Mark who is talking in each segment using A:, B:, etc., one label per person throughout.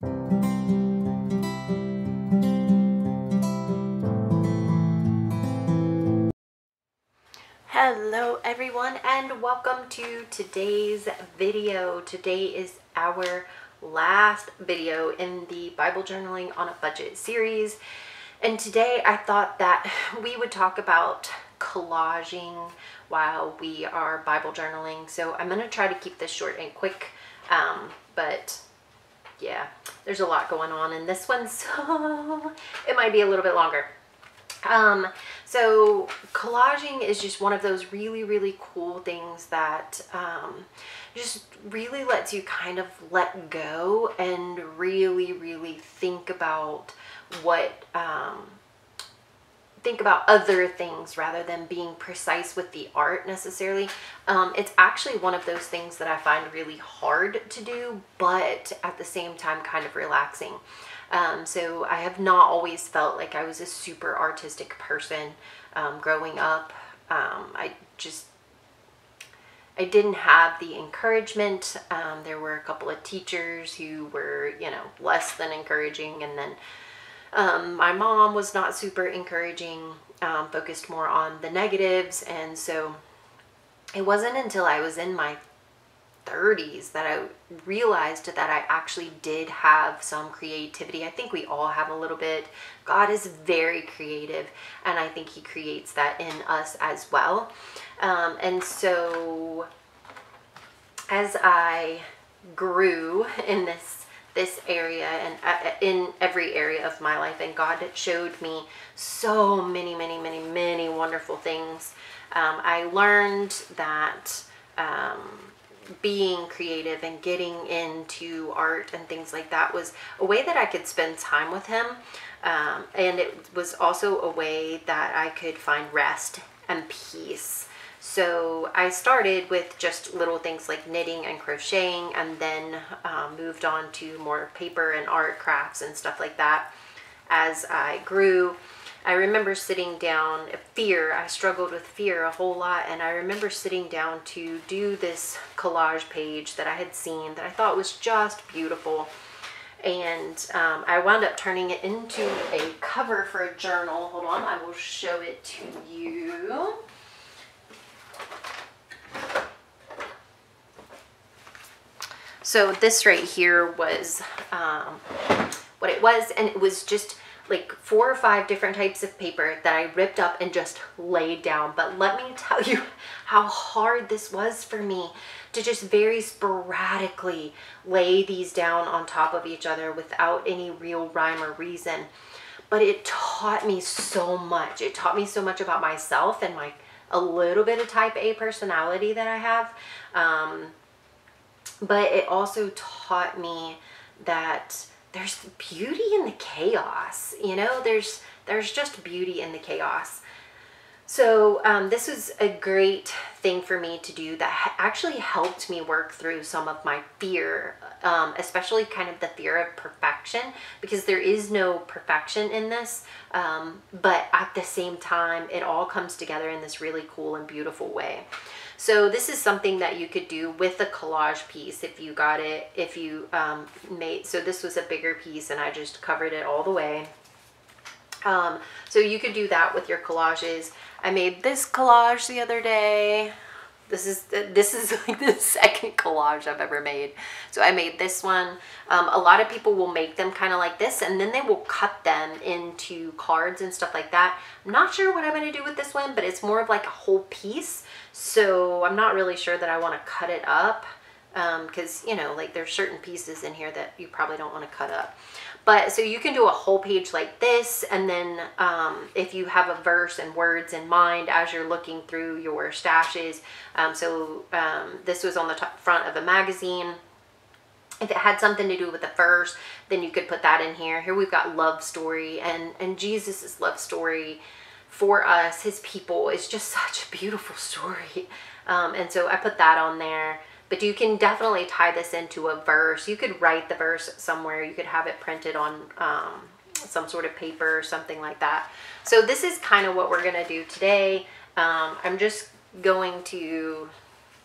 A: Hello everyone and welcome to today's video. Today is our last video in the Bible Journaling on a Budget series, and today I thought that we would talk about collaging while we are Bible journaling. So I'm going to try to keep this short and quick, but yeah, there's a lot going on in this one, so it might be a little bit longer. So collaging is just one of those really cool things that just really lets you kind of let go and really think about think about other things rather than being precise with the art necessarily. It's actually one of those things that I find really hard to do, but at the same time kind of relaxing. So I have not always felt like I was a super artistic person growing up. I didn't have the encouragement. There were a couple of teachers who were, less than encouraging, and then my mom was not super encouraging, focused more on the negatives. And so it wasn't until I was in my 30s that I realized that I actually did have some creativity. I think we all have a little bit. God is very creative, and I think he creates that in us as well. And so as I grew in this area and in every area of my life, and God showed me so many wonderful things, I learned that being creative and getting into art and things like that was a way that I could spend time with him, and it was also a way that I could find rest and peace. So I started with just little things like knitting and crocheting, and then moved on to more paper and art crafts and stuff like that. As I grew, I remember sitting down, I struggled with fear a whole lot, and I remember sitting down to do this collage page that I had seen that I thought was just beautiful. And I wound up turning it into a cover for a journal. Hold on, I will show it to you. So this right here was what it was, and it was just like 4 or 5 different types of paper that I ripped up and just laid down. But let me tell you how hard this was for me to just very sporadically lay these down on top of each other without any real rhyme or reason. But it taught me so much. It taught me so much about myself and a little bit of type A personality that I have. But it also taught me that there's beauty in the chaos. There's just beauty in the chaos. So this was a great thing for me to do that actually helped me work through some of my fear, especially kind of the fear of perfection, because there is no perfection in this, but at the same time it all comes together in this really cool and beautiful way. So this is something that you could do with a collage piece if you got it, if you so this was a bigger piece and I just covered it all the way. So you could do that with your collages. I made this collage the other day. This is like the second collage I've ever made. So I made this one. A lot of people will make them kind of like this, and then they will cut them into cards and stuff like that. I'm not sure what I'm going to do with this one, but it's more of like a whole piece. So I'm not really sure that I want to cut it up, because, like there's certain pieces in here that you probably don't want to cut up. But so you can do a whole page like this, and then if you have a verse and words in mind as you're looking through your stashes. This was on the front of a magazine. If it had something to do with a verse, then you could put that in here. Here we've got love story, and Jesus's love story for us, his people, is just such a beautiful story. And so I put that on there. But you can definitely tie this into a verse. You could write the verse somewhere. You could have it printed on some sort of paper or something like that. So this is kind of what we're going to do today. I'm just going to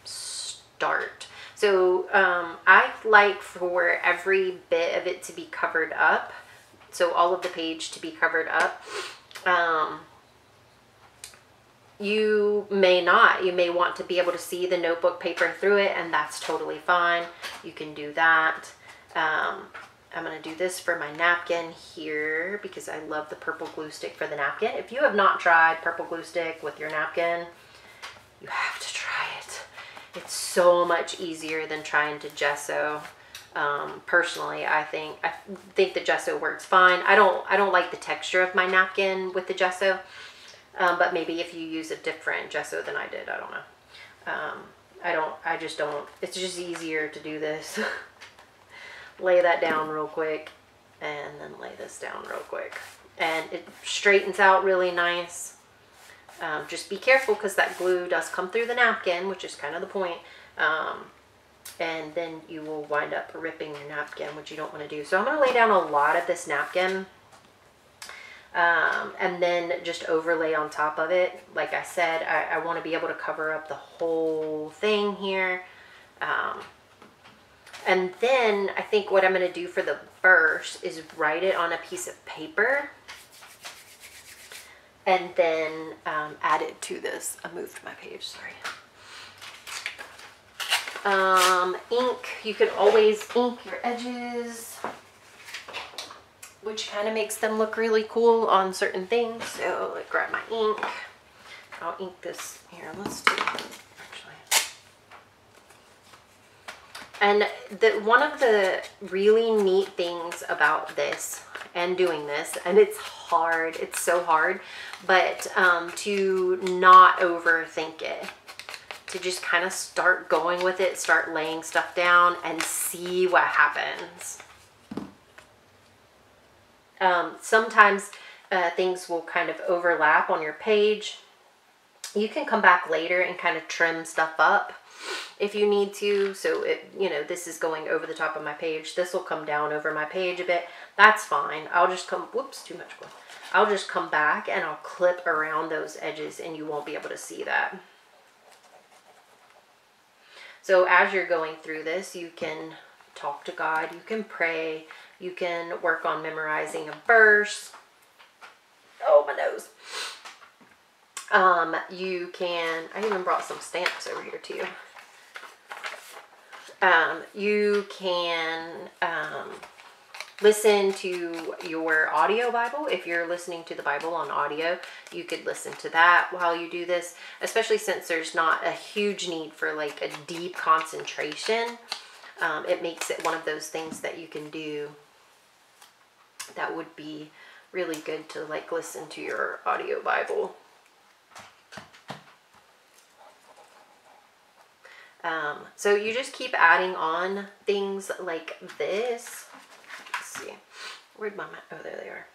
A: start. So So I like for every bit of it to be covered up. So all of the page to be covered up. You may not. You may want to be able to see the notebook paper through it, and that's totally fine. You can do that. I'm going to do this for my napkin here because I love the purple glue stick for the napkin. If you have not tried purple glue stick with your napkin, you have to try it. It's so much easier than trying to gesso. Personally, I think the gesso works fine. I don't like the texture of my napkin with the gesso, but maybe if you use a different gesso than I did, I don't know. I just don't. It's just easier to do this. Lay that down real quick, and then lay this down real quick, and it straightens out really nice. Just be careful because that glue does come through the napkin, which is kind of the point. And then you will wind up ripping your napkin, which you don't want to do. So I'm going to lay down a lot of this napkin, and then just overlay on top of it. Like I said, I want to be able to cover up the whole thing here. And then I think what I'm going to do for the verse is write it on a piece of paper and then add it to this. I moved my page, sorry. Ink, you can always ink your edges, which kind of makes them look really cool on certain things. So like, grab my ink. I'll ink this here. Let's do it. And one of the really neat things about this and doing this, and it's hard, it's so hard, but to not overthink it, to just kind of start going with it, start laying stuff down and see what happens. Sometimes things will kind of overlap on your page. You can come back later and kind of trim stuff up if you need to. So this is going over the top of my page. This will come down over my page a bit. That's fine. I'll just come, whoops, too much glue. I'll just come back and I'll clip around those edges and you won't be able to see that. So as you're going through this, you can talk to God, you can pray, you can work on memorizing a verse. Oh, my nose. You can, I even brought some stamps over here too. You can listen to your audio Bible. If you're listening to the Bible on audio, you could listen to that while you do this, especially since there's not a huge need for like a deep concentration. It makes it one of those things that you can do that would be really good to like listen to your audio Bible. So you just keep adding on things like this. Let's see. Where'd my, oh, there they are.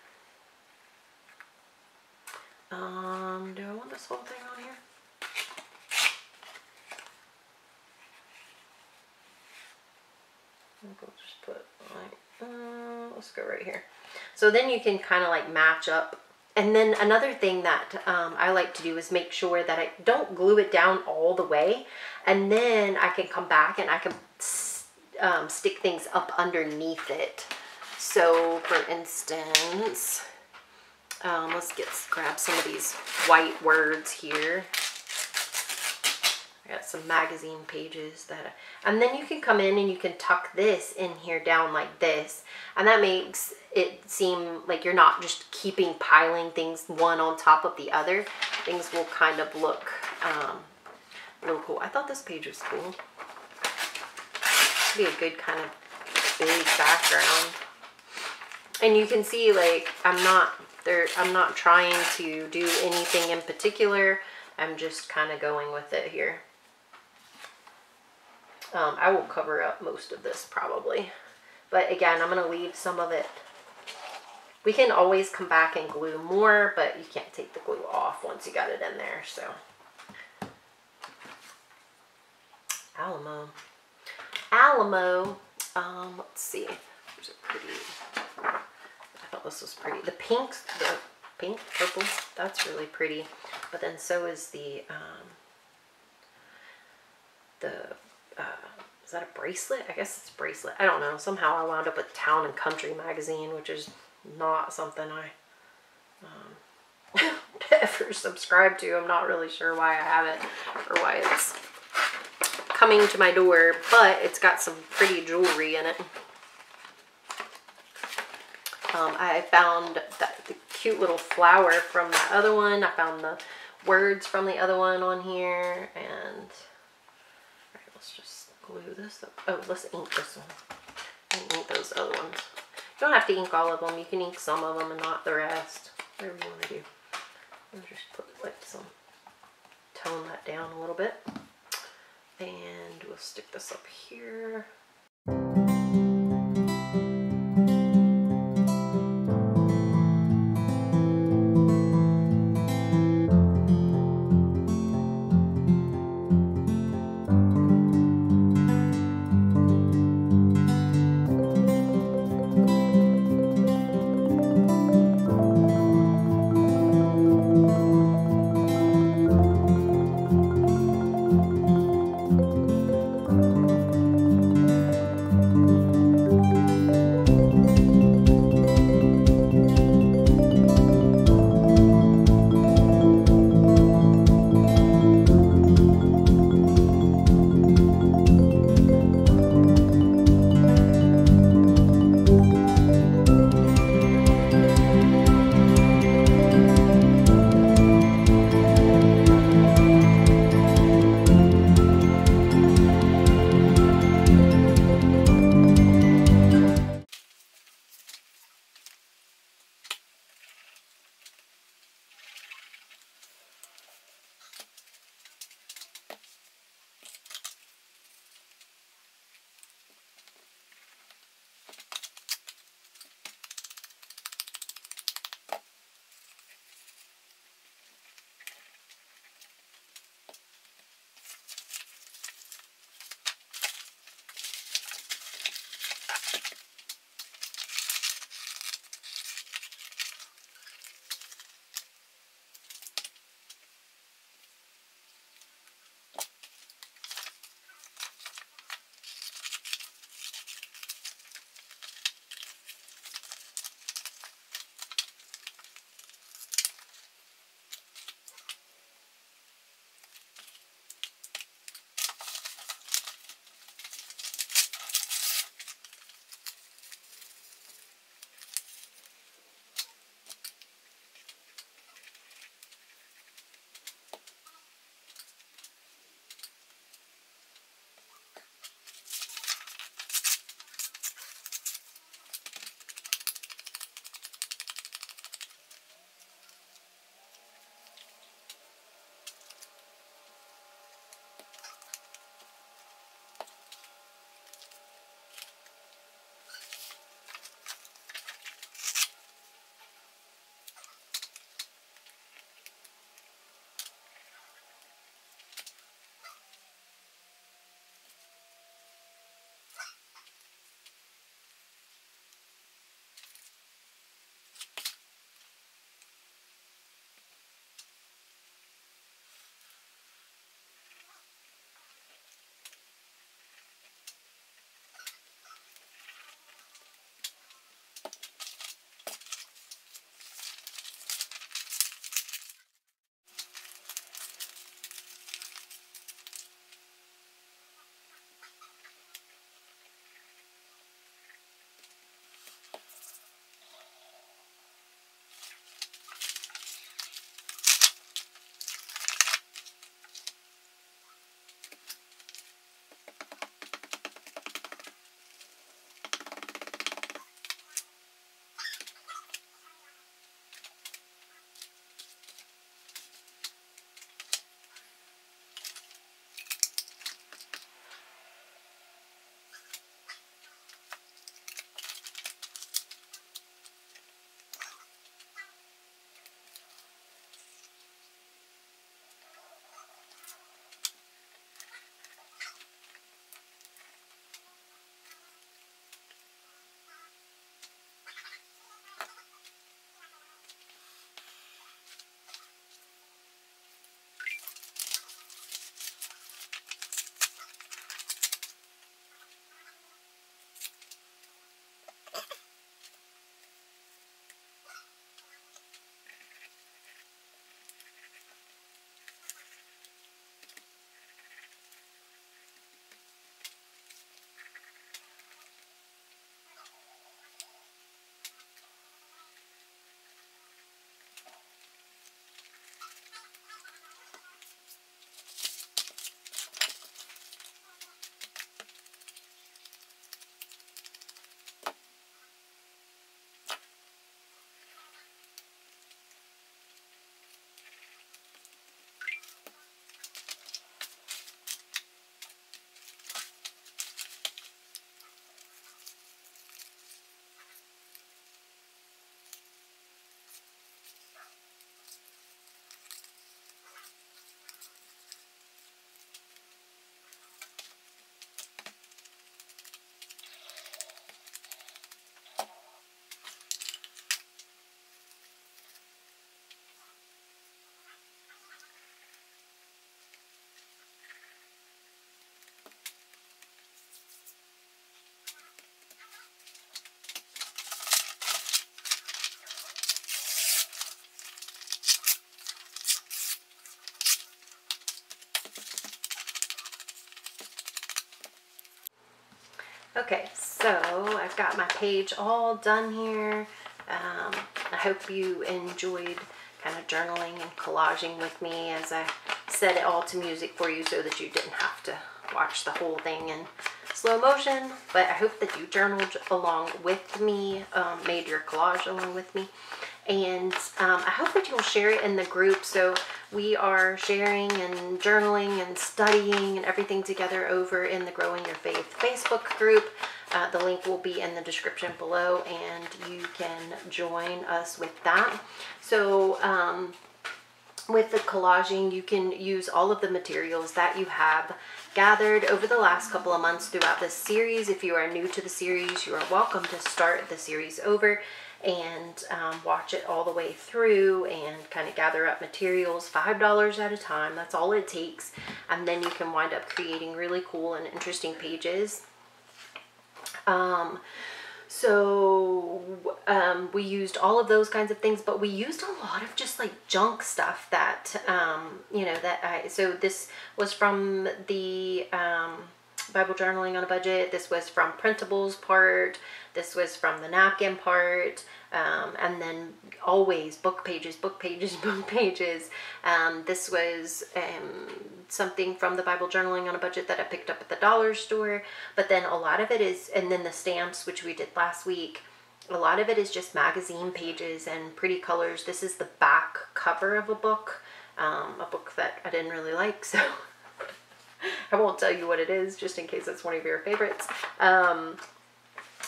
A: Do I want this whole thing on here? I think I'll just put like, let's go right here. So then you can kind of like match up. And then another thing that I like to do is make sure that I don't glue it down all the way. And then I can come back and I can stick things up underneath it. So for instance, let's grab some of these white words here. I got some magazine pages that, and then you can come in and you can tuck this in here down like this. And that makes it seem like you're not just piling things one on top of the other. Things will kind of look real cool. I thought this page was cool. Be a good kind of big background. And you can see like I'm not trying to do anything in particular. I'm just kind of going with it here. I will cover up most of this probably. But again, I'm going to leave some of it. We can always come back and glue more, but you can't take the glue off once you got it in there. So, Alamo. Let's see. There's a pretty. I thought this was pretty. The pink, purple. That's really pretty. But then so is the is that a bracelet? I guess it's a bracelet. I don't know. Somehow I wound up with Town and Country magazine, which is not something I ever subscribe to. I'm not really sure why I have it or why it's coming to my door, but it's got some pretty jewelry in it. I found the cute little flower from the other one. I found the words from the other one on here, and all right, let's just glue this up. Oh, let's ink this one. Ink those other ones. You don't have to ink all of them. You can ink some of them and not the rest. Whatever you want to do. I'll just put like some, tone that down a little bit. And we'll stick this up here. Okay, so I've got my page all done here. I hope you enjoyed kind of journaling and collaging with me as I set it all to music for you so that you didn't have to watch the whole thing in slow motion. But I hope that you journaled along with me, made your collage along with me. And I hope that you'll share it in the group. So we are sharing and journaling and studying and everything together over in the Growing Your Faith Facebook group. The link will be in the description below, and you can join us with that. So with the collaging, you can use all of the materials that you have gathered over the last couple of months throughout this series. If you are new to the series, you are welcome to start the series over and watch it all the way through and kind of gather up materials, $5 at a time. That's all it takes. And then you can wind up creating really cool and interesting pages. We used all of those kinds of things, but we used a lot of just like junk stuff that, so this was from the Bible Journaling on a Budget. This was from Printables part. This was from the napkin part. And then always book pages, book pages, book pages. This was something from the Bible Journaling on a Budget that I picked up at the dollar store. But then a lot of it is, and then the stamps, which we did last week, a lot of it is just magazine pages and pretty colors. This is the back cover of a book that I didn't really like, so I won't tell you what it is, just in case it's one of your favorites.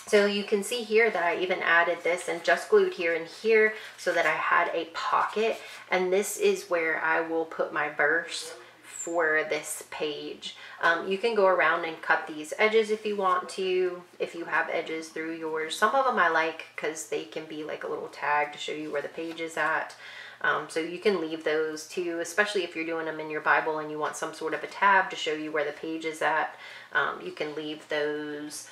A: So you can see here that I even added this and just glued here and here so that I had a pocket. And this is where I will put my verse for this page. You can go around and cut these edges if you want to, if you have edges through yours. Some of them I like because they can be like a little tag to show you where the page is at. So you can leave those too, especially if you're doing them in your Bible and you want some sort of a tab to show you where the page is at. You can leave those.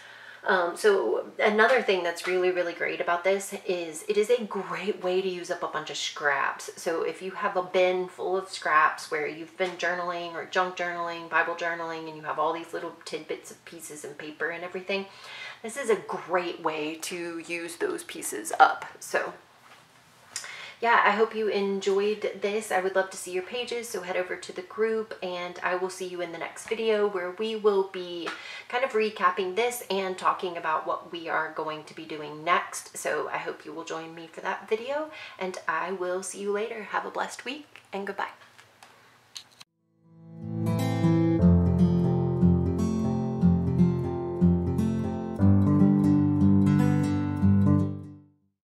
A: So another thing that's really, really great about this is it is a great way to use up a bunch of scraps. So if you have a bin full of scraps where you've been journaling or junk journaling, Bible journaling, and you have all these little tidbits of pieces and paper and everything, this is a great way to use those pieces up. So yeah, I hope you enjoyed this. I would love to see your pages, so head over to the group, and I will see you in the next video where we will be kind of recapping this and talking about what we are going to be doing next. So I hope you will join me for that video, and I will see you later. Have a blessed week, and goodbye.